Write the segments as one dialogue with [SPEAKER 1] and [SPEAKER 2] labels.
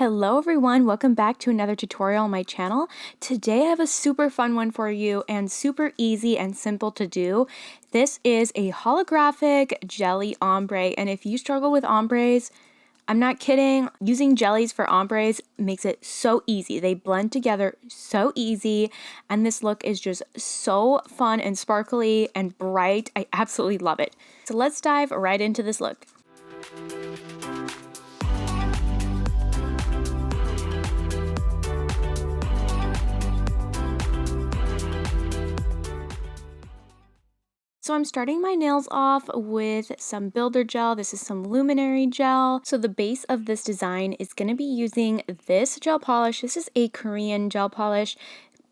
[SPEAKER 1] Hello everyone, welcome back to another tutorial on my channel. Today I have a super fun one for you and super easy and simple to do. This is a holographic jelly ombre, and if you struggle with ombres, I'm not kidding, using jellies for ombres makes it so easy. They blend together so easy, and this look is just so fun and sparkly and bright. I absolutely love it. So let's dive right into this look. So I'm starting my nails off with some builder gel. This is some luminary gel. So the base of this design is going to be using this gel polish. This is a Korean gel polish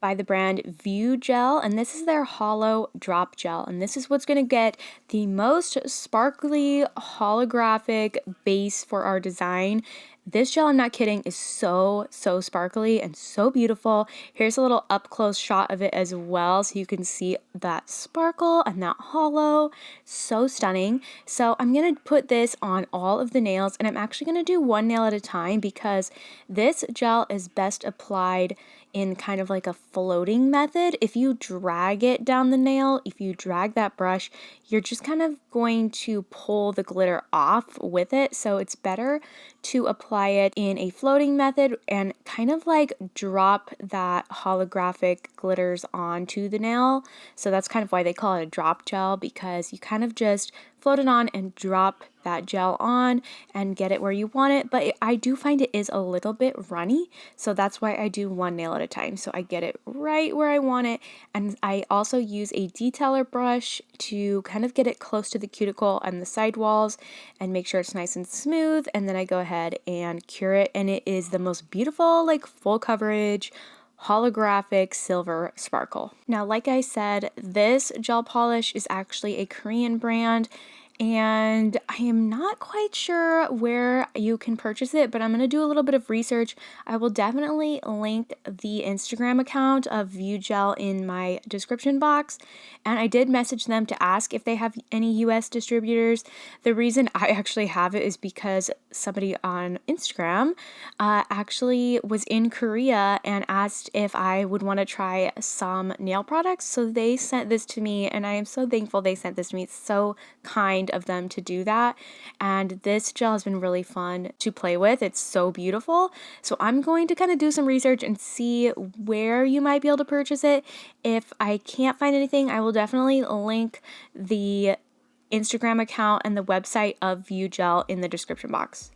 [SPEAKER 1] by the brand ViewGel, and this is their Holo Drop Gel, and this is what's going to get the most sparkly holographic base for our design. This gel, I'm not kidding, is so sparkly and so beautiful. Here's a little up close shot of it as well, so you can see that sparkle and that hollow. So stunning. So I'm going to put this on all of the nails, and I'm actually going to do one nail at a time because this gel is best applied in kind of like a floating method. If you drag it down the nail, if you drag that brush, you're just kind of going to pull the glitter off with it. So it's better to apply it in a floating method and kind of like drop that holographic glitters onto the nail. So that's kind of why they call it a drop gel, because you kind of just float it on and drop that gel on and get it where you want it. But I do find it is a little bit runny, so that's why I do one nail at a time, so I get it right where I want it. And I also use a detailer brush to kind of get it close to the cuticle and the side walls and make sure it's nice and smooth, and then I go ahead and cure it, and it is the most beautiful, like, full coverage holographic silver sparkle. Now, like I said, this gel polish is actually a Korean brand, and I am not quite sure where you can purchase it, but I'm going to do a little bit of research. I will definitely link the Instagram account of ViewGel in my description box, and I did message them to ask if they have any US distributors. The reason I actually have it is because somebody on Instagram actually was in Korea and asked if I would want to try some nail products, so they sent this to me, and I am so thankful they sent this to me. It's so kind of them to do that, and this gel has been really fun to play with. It's so beautiful. So I'm going to kind of do some research and see where you might be able to purchase it. If I can't find anything, I will definitely link the Instagram account and the website of ViewGel in the description box.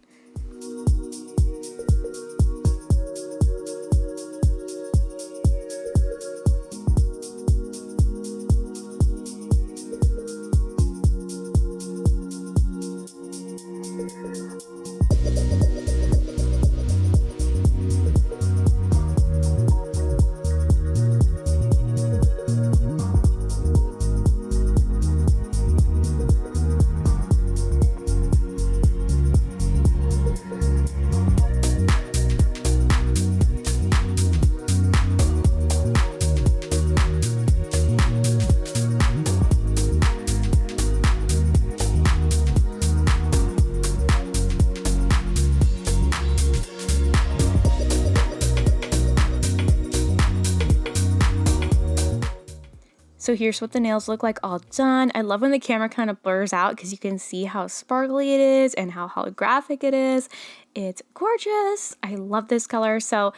[SPEAKER 1] So here's what the nails look like all done. I love when the camera kind of blurs out because you can see how sparkly it is and how holographic it is. It's gorgeous. I love this color. So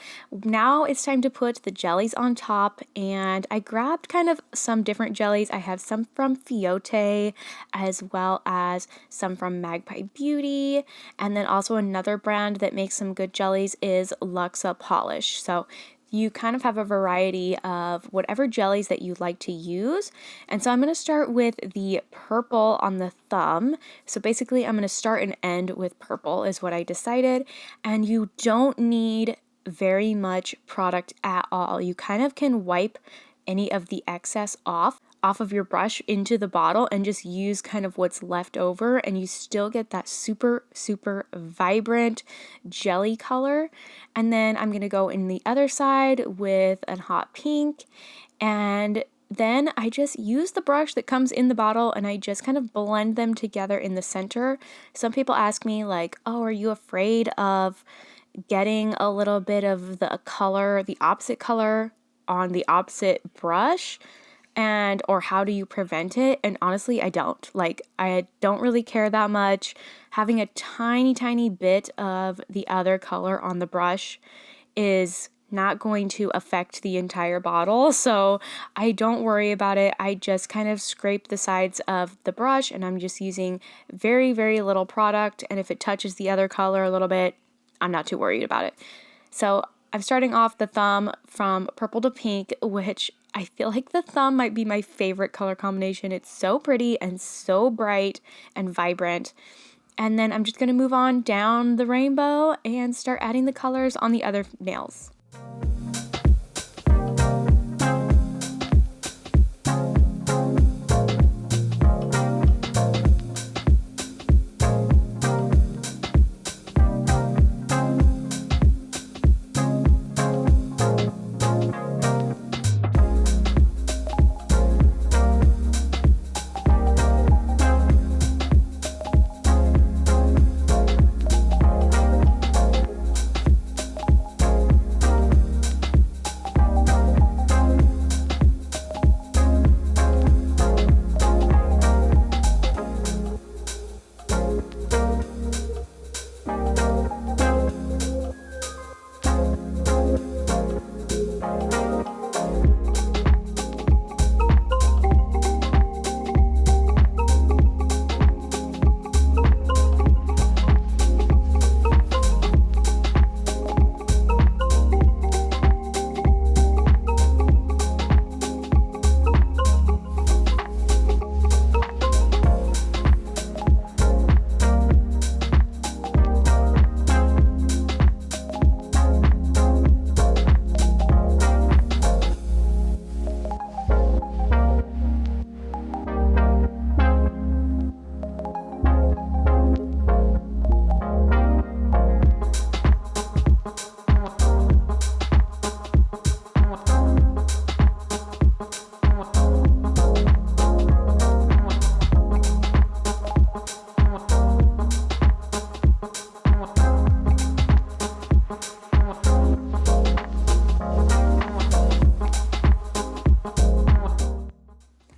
[SPEAKER 1] now it's time to put the jellies on top, and I grabbed kind of some different jellies. I have some from Fiote as well as some from Magpie Beauty, and then also another brand that makes some good jellies is Luxa Polish. So you kind of have a variety of whatever jellies that you like to use. And so I'm going to start with the purple on the thumb. So basically I'm going to start and end with purple is what I decided. And you don't need very much product at all. You kind of can wipe any of the excess off of your brush into the bottle and just use kind of what's left over, and you still get that super vibrant jelly color. And then I'm going to go in the other side with a hot pink, and then I just use the brush that comes in the bottle and I just kind of blend them together in the center. Some people ask me like, oh, are you afraid of getting a little bit of the color, the opposite color on the opposite brush, and or how do you prevent it? And honestly, I don't. Like, I don't really care that much. Having a tiny bit of the other color on the brush is not going to affect the entire bottle, so I don't worry about it. I just kind of scrape the sides of the brush, and I'm just using very little product, and if it touches the other color a little bit, I'm not too worried about it. So I'm starting off the thumb from purple to pink, which I feel like the thumb might be my favorite color combination. It's so pretty and so bright and vibrant. And then I'm just going to move on down the rainbow and start adding the colors on the other nails.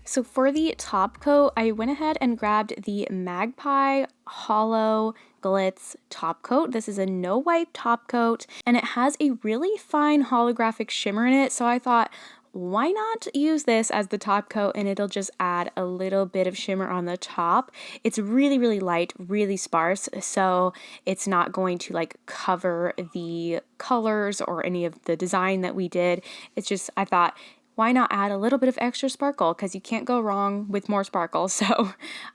[SPEAKER 1] So for the top coat, I went ahead and grabbed the Magpie Holo Glitz top coat. This is a no wipe top coat, and it has a really fine holographic shimmer in it. So I thought, why not use this as the top coat, and it'll just add a little bit of shimmer on the top. It's really light, really sparse, so it's not going to like cover the colors or any of the design that we did. It's just, I thought, why not add a little bit of extra sparkle, because you can't go wrong with more sparkle. So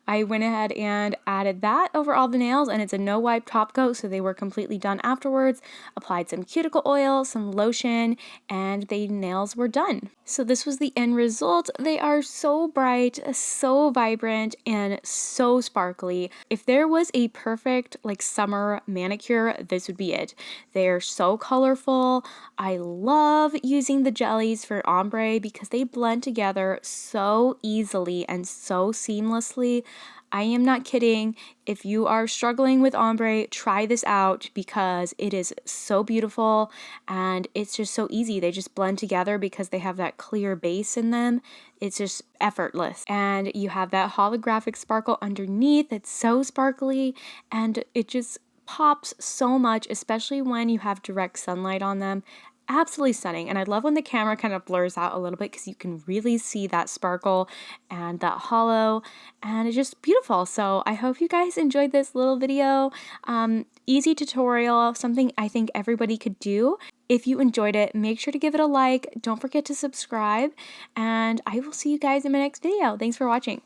[SPEAKER 1] I went ahead and added that over all the nails, and it's a no wipe top coat, so they were completely done afterwards. Applied some cuticle oil, some lotion, and the nails were done. So this was the end result. They are so bright, so vibrant, and so sparkly. If there was a perfect like summer manicure, this would be it. They're so colorful. I love using the jellies for ombre because they blend together so easily and so seamlessly. I am not kidding. If you are struggling with ombre, try this out because it is so beautiful and it's just so easy. They just blend together because they have that clear base in them. It's just effortless. And you have that holographic sparkle underneath. It's so sparkly and it just pops so much, especially when you have direct sunlight on them. Absolutely stunning. And I love when the camera kind of blurs out a little bit because you can really see that sparkle and that hollow, and it's just beautiful. So I hope you guys enjoyed this little video. Easy tutorial, something I think everybody could do. If you enjoyed it, make sure to give it a like. Don't forget to subscribe, and I will see you guys in my next video. Thanks for watching.